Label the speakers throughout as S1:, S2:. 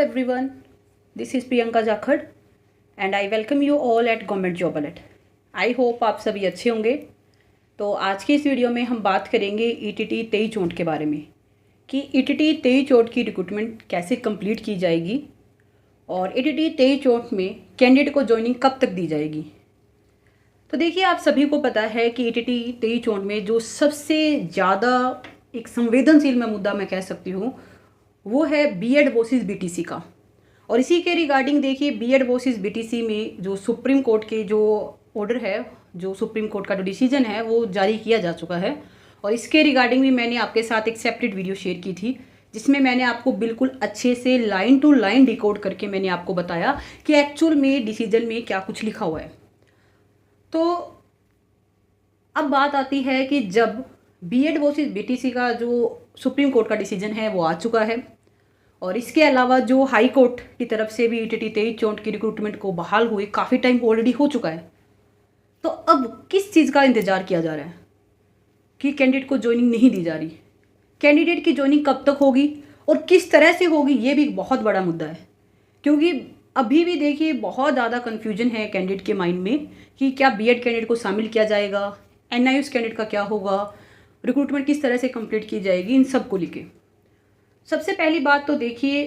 S1: everyone, this is Priyanka Jakhad and I welcome you all at Government Job Alert. I hope आप सभी अच्छे होंगे। तो आज की इस वीडियो में हम बात करेंगे ETT 23 चोट के बारे में कि ETT 23 चोट की रिक्रूटमेंट कैसे कंप्लीट की जाएगी और ETT 23 चोट में कैंडिडेट को ज्वाइनिंग कब तक दी जाएगी। तो देखिए, आप सभी को पता है कि ETT 23 चोट में जो सबसे ज़्यादा एक संवेदनशील मुद्दा मैं कह सकती हूँ वो है बीएड वर्सेस बीटीसी का। और इसी के रिगार्डिंग देखिए, बीएड वर्सेस बीटीसी में जो सुप्रीम कोर्ट के जो ऑर्डर है, जो सुप्रीम कोर्ट का जो डिसीजन है वो जारी किया जा चुका है। और इसके रिगार्डिंग भी मैंने आपके साथ एक सेपरेट वीडियो शेयर की थी जिसमें मैंने आपको बिल्कुल अच्छे से लाइन टू लाइन डिकोड करके मैंने आपको बताया कि एक्चुअल में डिसीजन में क्या कुछ लिखा हुआ है। तो अब बात आती है कि जब बीएड वर्सेस बीटीसी का जो सुप्रीम कोर्ट का डिसीजन है वो आ चुका है और इसके अलावा जो हाई कोर्ट की तरफ से भी ETT 23 चोट की रिक्रूटमेंट को बहाल हुए काफ़ी टाइम ऑलरेडी हो चुका है। तो अब किस चीज़ का इंतज़ार किया जा रहा है कि कैंडिडेट को ज्वाइनिंग नहीं दी जा रही। कैंडिडेट की ज्वाइनिंग कब तक होगी और किस तरह से होगी, ये भी बहुत बड़ा मुद्दा है। क्योंकि अभी भी देखिए बहुत ज़्यादा कन्फ्यूजन है कैंडिडेट के माइंड में कि क्या बीएड कैंडिडेट को शामिल किया जाएगा, NIOS कैंडिडेट का क्या होगा, रिक्रूटमेंट किस तरह से कंप्लीट की जाएगी, इन सब को लेके। सबसे पहली बात तो देखिए,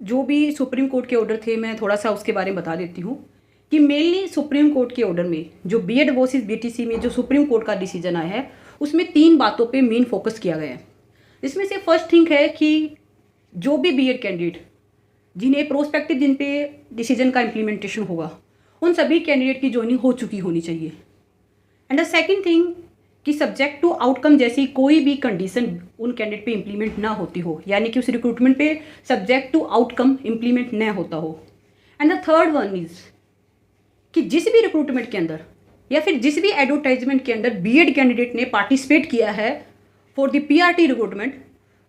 S1: जो भी सुप्रीम कोर्ट के ऑर्डर थे मैं थोड़ा सा उसके बारे में बता देती हूँ कि मेनली सुप्रीम कोर्ट के ऑर्डर में जो बीएड वर्सेस बीटीसी में जो सुप्रीम कोर्ट का डिसीजन आया है उसमें 3 बातों पे मेन फोकस किया गया है। इसमें से फर्स्ट थिंग है कि जो भी बीएड कैंडिडेट जिन्हें प्रोस्पेक्टिव जिन पे डिसीजन का इम्प्लीमेंटेशन होगा उन सभी कैंडिडेट की ज्वाइनिंग हो चुकी होनी चाहिए। एंड द सेकेंड थिंग कि सब्जेक्ट टू आउटकम जैसी कोई भी कंडीशन उन कैंडिडेट पे इम्प्लीमेंट ना होती हो, यानी कि उस रिक्रूटमेंट पे सब्जेक्ट टू आउटकम इम्प्लीमेंट न होता हो। And the third one is कि जिस भी रिक्रूटमेंट के अंदर या फिर जिस भी एडवर्टाइजमेंट के अंदर बीएड कैंडिडेट ने पार्टिसिपेट किया है फॉर द PRT रिक्रूटमेंट,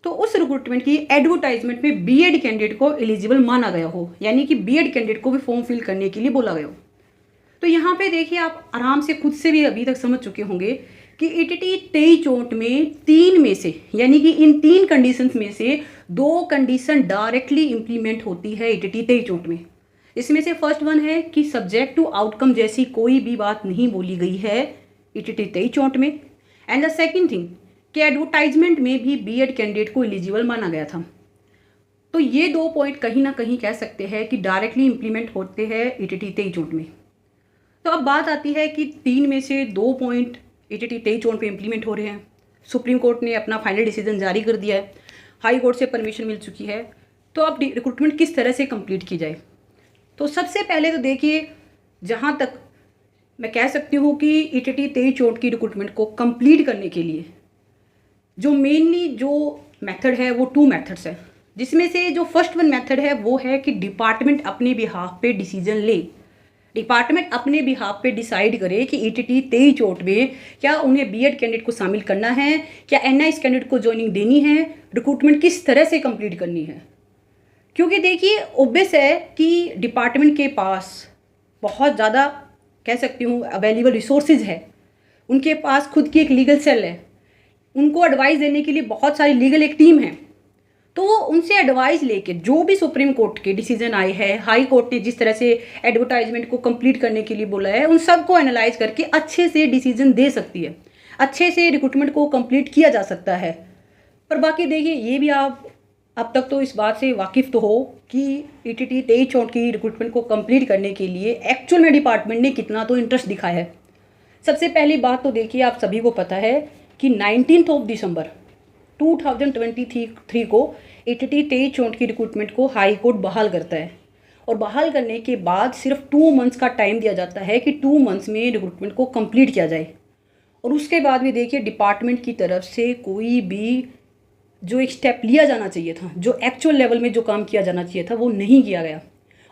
S1: तो उस रिक्रूटमेंट की एडवर्टाइजमेंट में बीएड कैंडिडेट को एलिजिबल माना गया हो, यानी कि बीएड कैंडिडेट को भी फॉर्म फिल करने के लिए बोला गया हो। तो यहाँ पे देखिए, आप आराम से खुद से भी अभी तक समझ चुके होंगे कि ETT 23 चोट में 3 में से, यानी कि इन 3 कंडीशंस में से 2 कंडीशन डायरेक्टली इंप्लीमेंट होती है ETT 23 चोट में। इसमें से फर्स्ट वन है कि सब्जेक्ट टू आउटकम जैसी कोई भी बात नहीं बोली गई है ETT 23 चोट में। एंड द सेकेंड थिंग कि एडवर्टाइजमेंट में भी बीएड कैंडिडेट को एलिजिबल माना गया था। तो ये 2 पॉइंट कहीं ना कहीं कह सकते हैं कि डायरेक्टली इंप्लीमेंट होते हैं ETT 23 चोट में। तो अब बात आती है कि 3 में से 2 पॉइंट ETT 23 चोट पे इम्प्लीमेंट हो रहे हैं। सुप्रीम कोर्ट ने अपना फाइनल डिसीजन जारी कर दिया है, हाई कोर्ट से परमिशन मिल चुकी है। तो अब रिक्रूटमेंट किस तरह से कंप्लीट की जाए। तो सबसे पहले तो देखिए, जहाँ तक मैं कह सकती हूँ कि ETT 23 चोट की रिक्रूटमेंट को कंप्लीट करने के लिए जो मेनली जो मेथड है वो 2 मेथड्स है, जिसमें से जो फर्स्ट वन मेथड है वो है कि डिपार्टमेंट अपने बिहाफ पे डिसीजन ले। डिपार्टमेंट अपने बिहाफ पे डिसाइड करे कि ETT 23 चोट में क्या उन्हें बीएड कैंडिडेट को शामिल करना है, क्या NIOS कैंडिडेट को ज्वाइनिंग देनी है, रिक्रूटमेंट किस तरह से कंप्लीट करनी है। क्योंकि देखिए, ऑब्वियस है कि डिपार्टमेंट के पास बहुत ज़्यादा कह सकती हूँ अवेलेबल रिसोर्सेज है, उनके पास खुद की एक लीगल सेल है, उनको एडवाइस देने के लिए बहुत सारी लीगल एक टीम है। तो वो उनसे एडवाइस लेके जो भी सुप्रीम कोर्ट के डिसीजन आए हैं, हाई कोर्ट ने जिस तरह से एडवर्टाइजमेंट को कंप्लीट करने के लिए बोला है, उन सब को एनालाइज करके अच्छे से डिसीजन दे सकती है, अच्छे से रिक्रूटमेंट को कंप्लीट किया जा सकता है। पर बाकी देखिए, ये भी आप अब तक तो इस बात से वाकिफ़ तो हो कि ETT 23 चोट की रिक्रूटमेंट को कंप्लीट करने के लिए एक्चुअल में डिपार्टमेंट ने कितना तो इंटरेस्ट दिखाया है। सबसे पहली बात तो देखिए, आप सभी को पता है कि 19 दिसंबर 2023 को ETT 23 चोट की रिक्रूटमेंट को हाई कोर्ट बहाल करता है और बहाल करने के बाद सिर्फ 2 मंथ्स का टाइम दिया जाता है कि 2 मंथ्स में रिक्रूटमेंट को कंप्लीट किया जाए। और उसके बाद भी देखिए, डिपार्टमेंट की तरफ से कोई भी जो एक स्टेप लिया जाना चाहिए था, जो एक्चुअल लेवल में जो काम किया जाना चाहिए था, वो नहीं किया गया।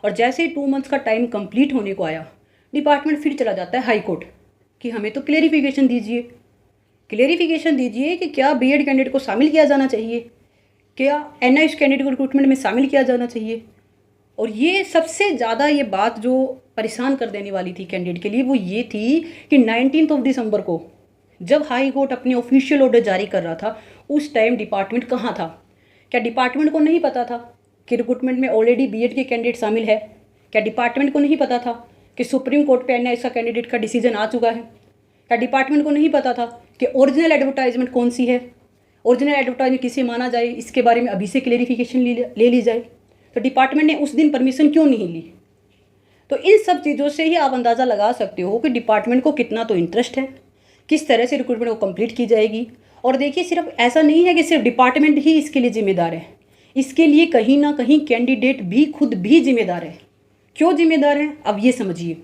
S1: और जैसे ही 2 मंथ्स का टाइम कंप्लीट होने को आया, डिपार्टमेंट फिर चला जाता है हाई कोर्ट कि हमें तो क्लेरिफिकेशन दीजिए कि क्या बीएड कैंडिडेट को शामिल किया जाना चाहिए, क्या NIOS कैंडिडेट को रिक्रूटमेंट में शामिल किया जाना चाहिए। और ये सबसे ज़्यादा ये बात जो परेशान कर देने वाली थी कैंडिडेट के लिए वो ये थी कि 19 दिसंबर को जब हाई कोर्ट अपने ऑफिशियल ऑर्डर जारी कर रहा था, उस टाइम डिपार्टमेंट कहाँ था। क्या डिपार्टमेंट को नहीं पता था कि रिक्रूटमेंट में ऑलरेडी बीएड के कैंडिडेट शामिल है? क्या डिपार्टमेंट को नहीं पता था कि सुप्रीम कोर्ट पे एनआईएस का कैंडिडेट का डिसीजन आ चुका है? क्या डिपार्टमेंट को नहीं पता था कि ओरिजिनल एडवर्टाइजमेंट कौन सी है, ओरिजिनल एडवर्टाइजमेंट किसे माना जाए, इसके बारे में अभी से क्लेरिफिकेशन ले ली जाए? तो डिपार्टमेंट ने उस दिन परमिशन क्यों नहीं ली? तो इन सब चीज़ों से ही आप अंदाज़ा लगा सकते हो कि डिपार्टमेंट को कितना तो इंटरेस्ट है, किस तरह से रिक्रूटमेंट को कंप्लीट की जाएगी। और देखिए, सिर्फ ऐसा नहीं है कि सिर्फ डिपार्टमेंट ही इसके लिए जिम्मेदार है, इसके लिए कहीं ना कहीं कैंडिडेट भी खुद भी जिम्मेदार है। क्यों जिम्मेदार है, अब ये समझिए।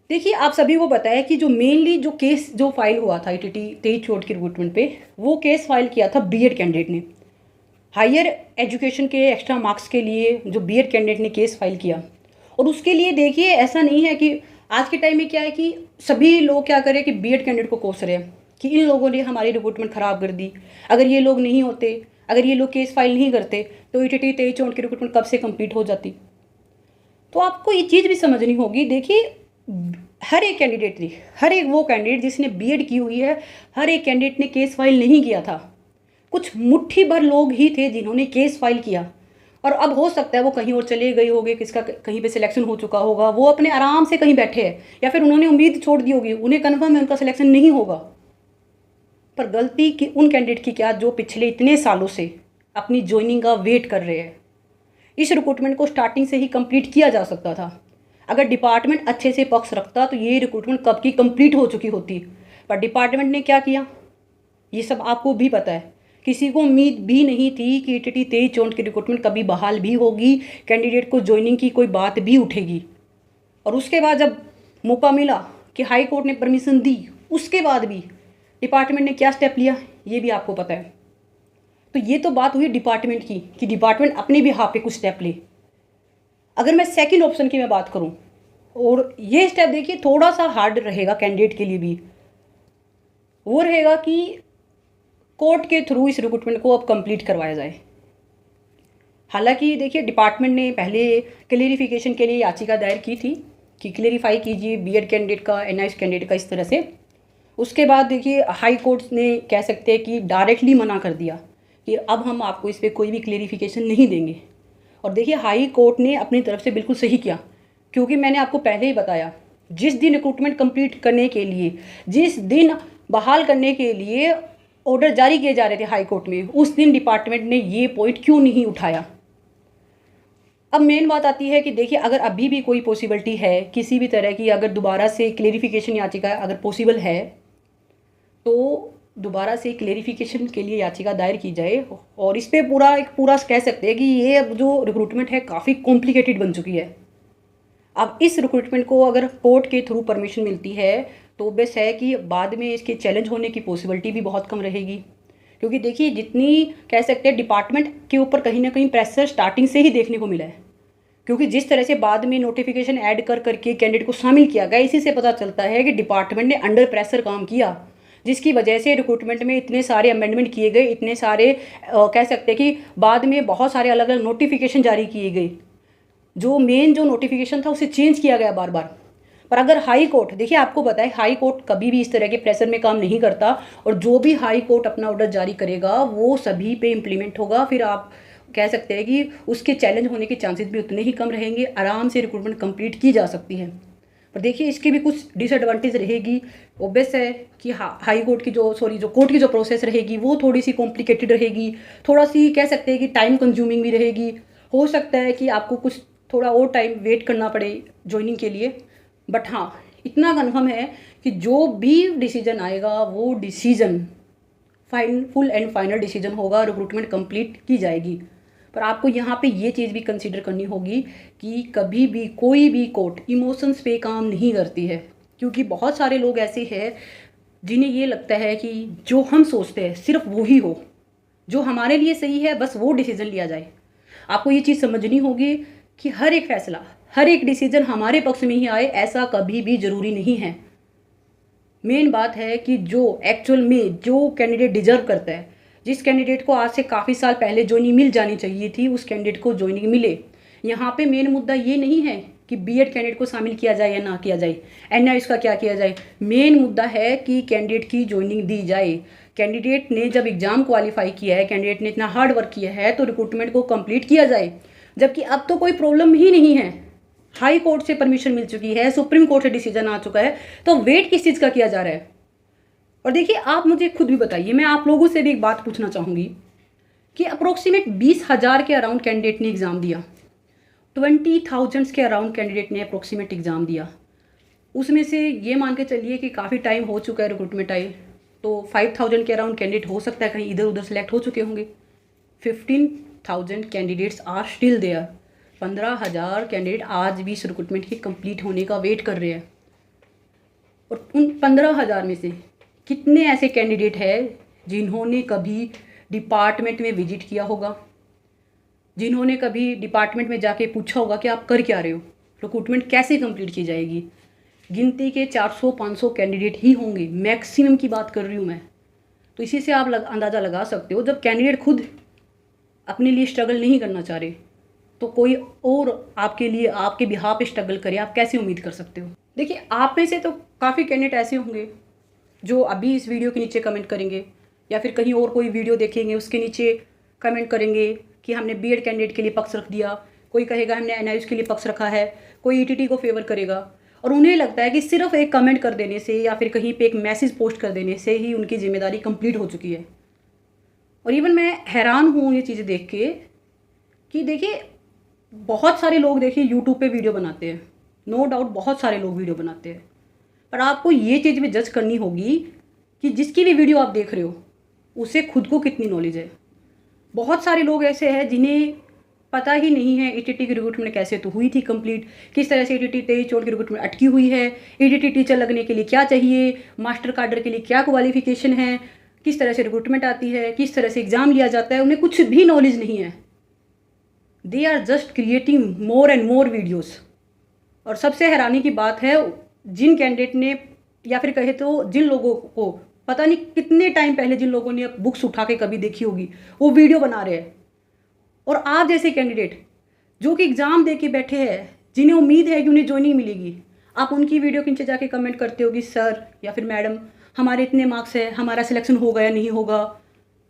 S1: देखिए, आप सभी को पता है कि जो मेनली जो केस जो फाइल हुआ था ITT 23 चोट के रिक्रूटमेंट पे, वो केस फाइल किया था बीएड कैंडिडेट ने। हायर एजुकेशन के एक्स्ट्रा मार्क्स के लिए जो बीएड कैंडिडेट ने केस फाइल किया, और उसके लिए देखिए ऐसा नहीं है कि आज के टाइम में क्या है कि सभी लोग क्या करें कि बीएड कैंडिडेट को कोस रहे हैं कि इन लोगों ने हमारी रिक्रूटमेंट ख़राब कर दी, अगर ये लोग नहीं होते, अगर ये लोग केस फाइल नहीं करते तो ITT 23 चोट की रिक्रूटमेंट कब से कंप्लीट हो जाती। तो आपको ये चीज़ भी समझनी होगी। देखिए, हर एक कैंडिडेट ने, हर एक वो कैंडिडेट जिसने बीएड की हुई है, हर एक कैंडिडेट ने केस फाइल नहीं किया था। कुछ मुट्ठी भर लोग ही थे जिन्होंने केस फाइल किया, और अब हो सकता है वो कहीं और चले गए होंगे, किसका कहीं पे सिलेक्शन हो चुका होगा, वो अपने आराम से कहीं बैठे हैं, या फिर उन्होंने उम्मीद छोड़ दी होगी, उन्हें कन्फर्म है उनका सिलेक्शन नहीं होगा। पर गलती की उन कैंडिडेट की क्या जो पिछले इतने सालों से अपनी ज्वाइनिंग का वेट कर रहे हैं। इस रिक्रूटमेंट को स्टार्टिंग से ही कंप्लीट किया जा सकता था। अगर डिपार्टमेंट अच्छे से पक्ष रखता तो ये रिक्रूटमेंट कब की कंप्लीट हो चुकी होती। पर डिपार्टमेंट ने क्या किया, ये सब आपको भी पता है। किसी को उम्मीद भी नहीं थी कि ITT 23 चोट की रिक्रूटमेंट कभी बहाल भी होगी, कैंडिडेट को ज्वाइनिंग की कोई बात भी उठेगी। और उसके बाद जब मौका मिला कि हाई कोर्ट ने परमिशन दी, उसके बाद भी डिपार्टमेंट ने क्या स्टेप लिया, ये भी आपको पता है। तो ये तो बात हुई डिपार्टमेंट की कि डिपार्टमेंट अपने भी हाथ पे कुछ स्टेप ले। अगर मैं सेकंड ऑप्शन की मैं बात करूं, और ये स्टेप देखिए थोड़ा सा हार्ड रहेगा कैंडिडेट के लिए भी, वो रहेगा कि कोर्ट के थ्रू इस रिक्रूटमेंट को अब कंप्लीट करवाया जाए। हालांकि देखिए, डिपार्टमेंट ने पहले क्लेरिफिकेशन के लिए याचिका दायर की थी कि क्लेरिफाई कीजिए बीएड कैंडिडेट का, एनआईएस कैंडिडेट का, इस तरह से। उसके बाद देखिए हाई कोर्ट ने कह सकते हैं कि डायरेक्टली मना कर दिया कि अब हम आपको इस पर कोई भी क्लेरिफिकेशन नहीं देंगे। और देखिए, हाई कोर्ट ने अपनी तरफ से बिल्कुल सही किया, क्योंकि मैंने आपको पहले ही बताया, जिस दिन रिक्रूटमेंट कंप्लीट करने के लिए, जिस दिन बहाल करने के लिए ऑर्डर जारी किए जा रहे थे हाई कोर्ट में, उस दिन डिपार्टमेंट ने ये पॉइंट क्यों नहीं उठाया। अब मेन बात आती है कि देखिए, अगर अभी भी कोई पॉसिबिलिटी है किसी भी तरह की, अगर दोबारा से क्लेरिफिकेशन याचिका अगर पॉसिबल है तो दोबारा से क्लेरिफिकेशन के लिए याचिका दायर की जाए। और इस पर पूरा कह सकते हैं कि ये अब जो रिक्रूटमेंट है काफ़ी कॉम्प्लिकेटेड बन चुकी है। अब इस रिक्रूटमेंट को अगर कोर्ट के थ्रू परमिशन मिलती है तो बेस है कि बाद में इसके चैलेंज होने की पॉसिबिलिटी भी बहुत कम रहेगी। क्योंकि देखिए, जितनी कह सकते हैं डिपार्टमेंट के ऊपर कहीं ना कहीं प्रेशर स्टार्टिंग से ही देखने को मिला है, क्योंकि जिस तरह से बाद में नोटिफिकेशन ऐड कर करके कैंडिडेट को शामिल किया गया, इसी से पता चलता है कि डिपार्टमेंट ने अंडर प्रेशर काम किया, जिसकी वजह से रिक्रूटमेंट में इतने सारे अमेंडमेंट किए गए, इतने सारे कह सकते हैं कि बाद में बहुत सारे अलग अलग नोटिफिकेशन जारी किए गए। जो मेन जो नोटिफिकेशन था उसे चेंज किया गया बार बार। पर अगर हाई कोर्ट, देखिए आपको पता है हाई कोर्ट कभी भी इस तरह के प्रेशर में काम नहीं करता, और जो भी हाई कोर्ट अपना ऑर्डर जारी करेगा वो सभी पे इम्प्लीमेंट होगा। फिर आप कह सकते हैं कि उसके चैलेंज होने के चांसेस भी उतने ही कम रहेंगे, आराम से रिक्रूटमेंट कंप्लीट की जा सकती है। पर देखिए, इसकी भी कुछ डिसएडवांटेज रहेगी। ऑब्वियस है कि हाई कोर्ट की जो कोर्ट की जो प्रोसेस रहेगी वो थोड़ी सी कॉम्प्लिकेटेड रहेगी, थोड़ा सी कह सकते हैं कि टाइम कंज्यूमिंग भी रहेगी। हो सकता है कि आपको कुछ थोड़ा और टाइम वेट करना पड़े ज्वाइनिंग के लिए। बट हाँ, इतना कन्फर्म है कि जो भी डिसीजन आएगा वो decision full and final decision होगा, रिक्रूटमेंट कंप्लीट की जाएगी। पर आपको यहाँ पे ये चीज़ भी कंसीडर करनी होगी कि कभी भी कोई भी कोर्ट इमोशंस पे काम नहीं करती है, क्योंकि बहुत सारे लोग ऐसे हैं जिन्हें ये लगता है कि जो हम सोचते हैं सिर्फ वो ही हो, जो हमारे लिए सही है बस वो डिसीजन लिया जाए। आपको ये चीज़ समझनी होगी कि हर एक फैसला, हर एक डिसीजन हमारे पक्ष में ही आए, ऐसा कभी भी ज़रूरी नहीं है। मेन बात है कि जो एक्चुअल में जो कैंडिडेट डिजर्व करता है, जिस कैंडिडेट को आज से काफ़ी साल पहले ज्वाइनिंग मिल जानी चाहिए थी, उस कैंडिडेट को ज्वाइनिंग मिले। यहाँ पे मेन मुद्दा ये नहीं है कि बीएड कैंडिडेट को शामिल किया जाए या ना किया जाए, एनआईएस का क्या किया जाए। मेन मुद्दा है कि कैंडिडेट की ज्वाइनिंग दी जाए, कैंडिडेट ने जब एग्ज़ाम क्वालिफाई किया है, कैंडिडेट ने इतना हार्ड वर्क किया है, तो रिक्रूटमेंट को कंप्लीट किया जाए। जबकि अब तो कोई प्रॉब्लम ही नहीं है, हाई कोर्ट से परमिशन मिल चुकी है, सुप्रीम कोर्ट से डिसीजन आ चुका है, तो वेट किस चीज़ का किया जा रहा है। और देखिए, आप मुझे खुद भी बताइए, मैं आप लोगों से भी एक बात पूछना चाहूँगी कि अप्रोक्सीमेट 20,000 के अराउंड कैंडिडेट ने एग्ज़ाम दिया, 20,000 के अराउंड कैंडिडेट ने अप्रोक्सीमेट एग्ज़ाम दिया। उसमें से ये मान के चलिए कि काफ़ी टाइम हो चुका है रिक्रूटमेंट आए, तो 5,000 के अराउंड कैंडिडेट हो सकता है कहीं इधर उधर सेलेक्ट हो चुके होंगे। 15,000 candidates are still there. 15,000 candidate आज भी इस रिक्रूटमेंट के कंप्लीट होने का वेट कर रहे हैं। और उन 15,000 में से कितने ऐसे कैंडिडेट हैं जिन्होंने कभी डिपार्टमेंट में विजिट किया होगा, जिन्होंने कभी डिपार्टमेंट में जाके पूछा होगा कि आप कर क्या रहे हो, रिक्रूटमेंट कैसे कंप्लीट की जाएगी। गिनती के 400-500 कैंडिडेट ही होंगे, मैक्सिमम की बात कर रही हूँ मैं। तो इसी से आप अंदाज़ा लगा सकते हो, जब कैंडिडेट खुद अपने लिए स्ट्रगल नहीं करना चाह रहे तो कोई और आपके लिए, आपके बिहाफ पे स्ट्रगल करे, आप कैसे उम्मीद कर सकते हो। देखिए, आप में से तो काफ़ी कैंडिडेट ऐसे होंगे जो अभी इस वीडियो के नीचे कमेंट करेंगे, या फिर कहीं और कोई वीडियो देखेंगे उसके नीचे कमेंट करेंगे कि हमने बीएड कैंडिडेट के लिए पक्ष रख दिया, कोई कहेगा हमने एनआईएस के लिए पक्ष रखा है, कोई ईटीटी को फेवर करेगा। और उन्हें लगता है कि सिर्फ एक कमेंट कर देने से या फिर कहीं पे एक मैसेज पोस्ट कर देने से ही उनकी जिम्मेदारी कंप्लीट हो चुकी है। और इवन मैं हैरान हूँ ये चीज़ें देख के कि देखिए, बहुत सारे लोग देखिए यूट्यूब पे वीडियो बनाते हैं, नो डाउट बहुत सारे लोग वीडियो बनाते हैं, पर आपको ये चीज़ भी जज करनी होगी कि जिसकी भी वीडियो आप देख रहे हो उसे खुद को कितनी नॉलेज है। बहुत सारे लोग ऐसे हैं जिन्हें पता ही नहीं है ईटीटी की रिक्रूटमेंट कैसे तो हुई थी कंप्लीट, किस तरह से ईटीटी 23-24 की रिक्रूटमेंट अटकी हुई है, ईटीटी टीचर लगने के लिए क्या चाहिए, मास्टर कार्डर के लिए क्या क्वालिफिकेशन है, किस तरह से रिक्रूटमेंट आती है, किस तरह से एग्ज़ाम लिया जाता है, उन्हें कुछ भी नॉलेज नहीं है। They are just creating more and more videos. और सबसे हैरानी की बात है, जिन कैंडिडेट ने या फिर कहे तो जिन लोगों को पता नहीं कितने टाइम पहले जिन लोगों ने बुक्स उठा के कभी देखी होगी, वो वीडियो बना रहे हैं। और आप जैसे कैंडिडेट जो कि एग्ज़ाम दे के बैठे हैं, जिन्हें उम्मीद है कि उन्हें ज्वाइनिंग मिलेगी, आप उनकी वीडियो के नीचे जाके कमेंट करते हो कि सर या फिर मैडम हमारे इतने मार्क्स है, हमारा सिलेक्शन होगा या नहीं होगा,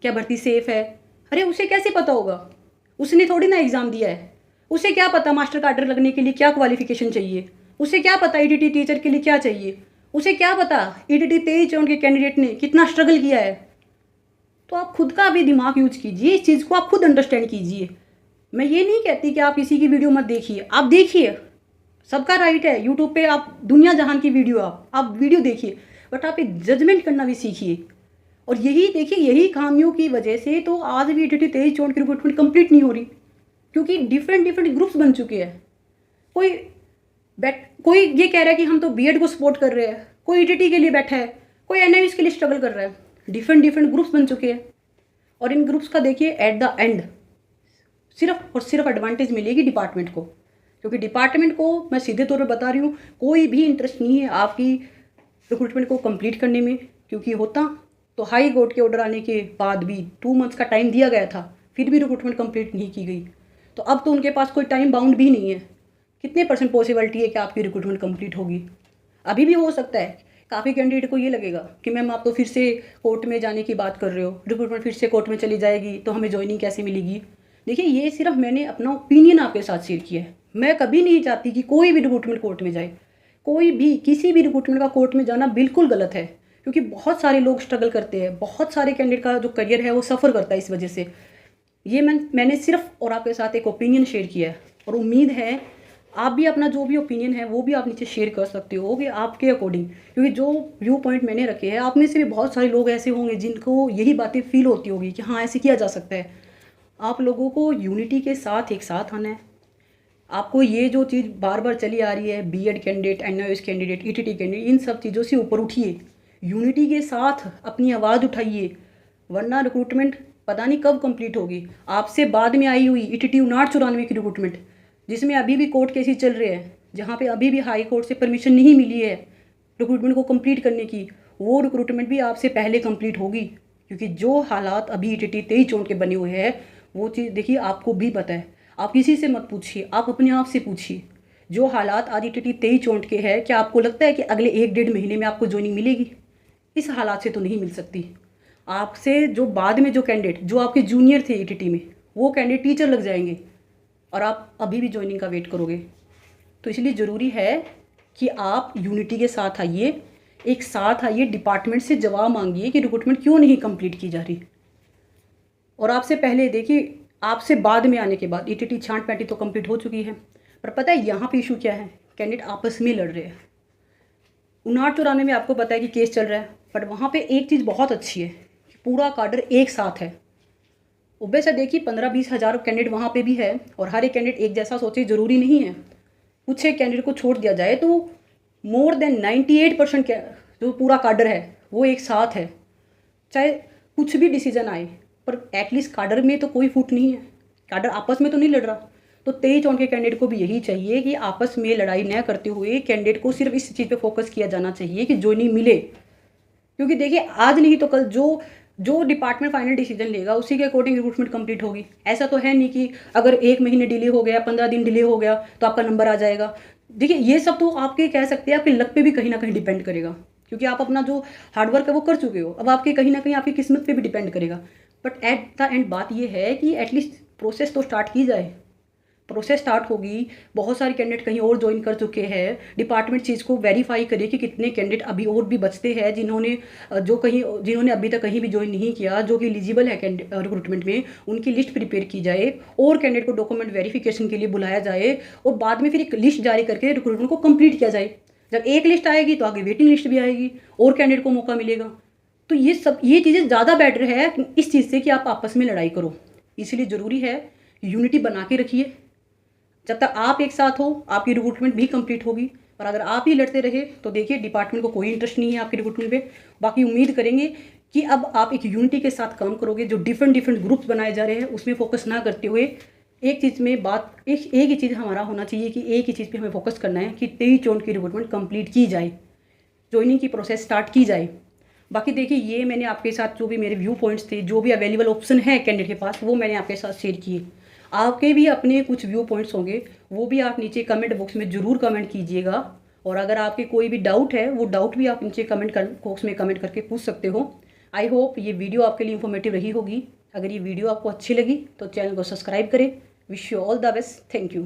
S1: क्या भर्ती सेफ़ है। अरे उसे कैसे पता होगा, उसने थोड़ी ना एग्ज़ाम दिया है, उसे क्या पता मास्टर कार्डर लगने के लिए क्या क्वालिफिकेशन चाहिए, उसे क्या पता ईटीटी टीचर के लिए क्या चाहिए, उसे क्या पता ईटीटी 23-24 के कैंडिडेट ने कितना स्ट्रगल किया है। तो आप खुद का भी दिमाग यूज कीजिए, इस चीज़ को आप खुद अंडरस्टैंड कीजिए। मैं ये नहीं कहती कि आप किसी की वीडियो मत देखिए, आप देखिए, सबका राइट है, यूट्यूब पे आप दुनिया जहान की वीडियो आप वीडियो देखिए, बट आप एक जजमेंट करना भी सीखिए। और यही देखिए, यही खामियों की वजह से तो आज भी ईटीटी 23-24 की रिक्रूटमेंट कंप्लीट नहीं हो रही, क्योंकि डिफरेंट ग्रुप्स बन चुके हैं। कोई ये कह रहा है कि हम तो बीएड को सपोर्ट कर रहे हैं, कोई ईटीटी के लिए बैठा है, कोई एनआईएस के लिए स्ट्रगल कर रहा है। डिफरेंट ग्रुप्स बन चुके हैं। और इन ग्रुप्स का देखिए एट द एंड सिर्फ और सिर्फ एडवांटेज मिलेगी डिपार्टमेंट को, क्योंकि डिपार्टमेंट को मैं सीधे तौर पर बता रही हूँ, कोई भी इंटरेस्ट नहीं है आपकी रिक्रूटमेंट को कंप्लीट करने में। क्योंकि होता तो हाई कोर्ट के ऑर्डर आने के बाद भी 2 मंथ्स का टाइम दिया गया था, फिर भी रिक्रूटमेंट कंप्लीट नहीं की गई, तो अब तो उनके पास कोई टाइम बाउंड भी नहीं है। कितने % पॉसिबिलिटी है कि आपकी रिक्रूटमेंट कंप्लीट होगी? अभी भी हो सकता है। काफ़ी कैंडिडेट को ये लगेगा कि मैम आप तो फिर से कोर्ट में जाने की बात कर रहे हो, रिक्रूटमेंट फिर से कोर्ट में चली जाएगी तो हमें ज्वाइनिंग कैसे मिलेगी। देखिए, ये सिर्फ मैंने अपना ओपिनियन आपके साथ शेयर किया है। मैं कभी नहीं चाहती कि कोई भी रिक्रूटमेंट कोर्ट में जाए, कोई भी किसी भी रिक्रूटमेंट का कोर्ट में जाना बिल्कुल गलत है, क्योंकि बहुत सारे लोग स्ट्रगल करते हैं, बहुत सारे कैंडिडेट का जो करियर है वो सफ़र करता है इस वजह से। ये मैंने सिर्फ और आपके साथ एक ओपिनियन शेयर किया है, और उम्मीद है आप भी अपना जो भी ओपिनियन है वो भी आप नीचे शेयर कर सकते हो कि आपके अकॉर्डिंग, क्योंकि जो व्यू पॉइंट मैंने रखे हैं आप में से भी बहुत सारे लोग ऐसे होंगे जिनको यही बातें फील होती होगी कि हाँ ऐसे किया जा सकता है। आप लोगों को यूनिटी के साथ एक साथ आना है। आपको ये जो चीज़ बार बार चली आ रही है, BEd candidate, NIS candidate, ETT candidate, इन सब चीज़ों से ऊपर उठिए, यूनिटी के साथ अपनी आवाज़ उठाइए, वरना रिक्रूटमेंट पता नहीं कब कंप्लीट होगी। आपसे बाद में आई हुई ईटीटी 5994 की रिक्रूटमेंट, जिसमें अभी भी कोर्ट केसेस चल रहे हैं, जहाँ पे अभी भी हाई कोर्ट से परमिशन नहीं मिली है रिक्रूटमेंट को कंप्लीट करने की, वो रिक्रूटमेंट भी आपसे पहले कंप्लीट होगी। क्योंकि जो हालात अभी ईटीटी 23-24 के बने हुए हैं, वो चीज़ देखिए आपको भी पता है। आप किसी से मत पूछिए, आप अपने आप से पूछिए, जो हालात आज ईटीटी 23-24 के हैं, क्या आपको लगता है कि अगले 1-1.5 महीने में आपको ज्वाइनिंग मिलेगी? इस हालात से तो नहीं मिल सकती। आपसे जो बाद में जो कैंडिडेट जो आपके जूनियर थे ईटीटी में, वो कैंडिडेट टीचर लग जाएंगे और आप अभी भी ज्वाइनिंग का वेट करोगे। तो इसलिए ज़रूरी है कि आप यूनिटी के साथ आइए, एक साथ आइए, डिपार्टमेंट से जवाब मांगिए कि रिक्रूटमेंट क्यों नहीं कंप्लीट की जा रही। और आपसे पहले देखिए, आपसे बाद में आने के बाद ईटीटी छांट पैटी तो कंप्लीट हो चुकी है, पर पता है यहाँ पे इशू क्या है, कैंडिडेट आपस में लड़ रहे हैं। 59-94 में आपको पता है कि केस चल रहा है, बट वहाँ पे एक चीज़ बहुत अच्छी है कि पूरा काडर एक साथ है। उबे से देखिए 15-20 हज़ार कैंडिडेट वहाँ पे भी है और हर एक कैंडिडेट एक जैसा सोचे, ज़रूरी नहीं है। कुछ एक कैंडिडेट को छोड़ दिया जाए तो मोर देन 98% जो पूरा काडर है वो एक साथ है। चाहे कुछ भी डिसीजन आए, पर एटलीस्ट काडर में तो कोई फूट नहीं है, काडर आपस में तो नहीं लड़ रहा। तो 23 के कैंडिडेट को भी यही चाहिए कि आपस में लड़ाई न करते हुए कैंडिडेट को सिर्फ इस चीज़ पे फोकस किया जाना चाहिए कि ज्वाइनिंग मिले। क्योंकि देखिए, आज नहीं तो कल जो जो डिपार्टमेंट फाइनल डिसीजन लेगा उसी के अकॉर्डिंग रिक्रूटमेंट कंप्लीट होगी। ऐसा तो है नहीं कि अगर 1 महीने डिले हो गया, 15 दिन डिले हो गया तो आपका नंबर आ जाएगा। देखिए, ये सब तो आपके कह सकते हैं आपके लक पे भी कहीं ना कहीं डिपेंड करेगा, क्योंकि आप अपना जो हार्डवर्क है वो कर चुके हो। अब आपके कहीं ना कहीं आपकी किस्मत पे भी डिपेंड करेगा। बट एट द एंड बात ये है कि एटलीस्ट प्रोसेस तो स्टार्ट की जाए। प्रोसेस स्टार्ट होगी, बहुत सारे कैंडिडेट कहीं और ज्वाइन कर चुके हैं, डिपार्टमेंट चीज़ को वेरीफाई करे कि कितने कैंडिडेट अभी और भी बचते हैं जिन्होंने अभी तक कहीं भी ज्वाइन नहीं किया, जो कि एलिजिबल है रिक्रूटमेंट में, उनकी लिस्ट प्रिपेयर की जाए और कैंडिडेट को डॉक्यूमेंट वेरिफिकेशन के लिए बुलाया जाए और बाद में फिर एक लिस्ट जारी करके रिक्रूटमेंट को कंप्लीट किया जाए। जब एक लिस्ट आएगी तो आगे वेटिंग लिस्ट भी आएगी और कैंडिडेट को मौका मिलेगा। तो ये चीज़ें ज़्यादा बेटर है इस चीज़ से कि आप आपस में लड़ाई करो। इसलिए ज़रूरी है यूनिटी बना के रखिए। जब तक आप एक साथ हो आपकी रिक्रूटमेंट भी कंप्लीट होगी, और अगर आप ही लड़ते रहे तो देखिए डिपार्टमेंट को कोई इंटरेस्ट नहीं है आपकी रिक्रूटमेंट पे। बाकी उम्मीद करेंगे कि अब आप एक यूनिटी के साथ काम करोगे। जो डिफरेंट ग्रुप्स बनाए जा रहे हैं उसमें फोकस ना करते हुए एक चीज़ में एक ही चीज़ हमारा होना चाहिए कि एक ही चीज़ पे हमें फोकस करना है कि 23 की रिक्रूटमेंट कंप्लीट की जाए, ज्वाइनिंग की प्रोसेस स्टार्ट की जाए। बाकी देखिए, ये मैंने आपके साथ जो भी मेरे व्यू पॉइंट्स थे, जो भी अवेलेबल ऑप्शन है कैंडिडेट के पास, वो मैंने आपके साथ शेयर किए। आपके भी अपने कुछ व्यू पॉइंट्स होंगे, वो भी आप नीचे कमेंट बॉक्स में ज़रूर कमेंट कीजिएगा। और अगर आपके कोई भी डाउट है वो डाउट भी आप नीचे कमेंट बॉक्स में कमेंट करके पूछ सकते हो। आई होप ये वीडियो आपके लिए इन्फॉर्मेटिव रही होगी। अगर ये वीडियो आपको अच्छी लगी तो चैनल को सब्सक्राइब करें। Wish you all the best. Thank you.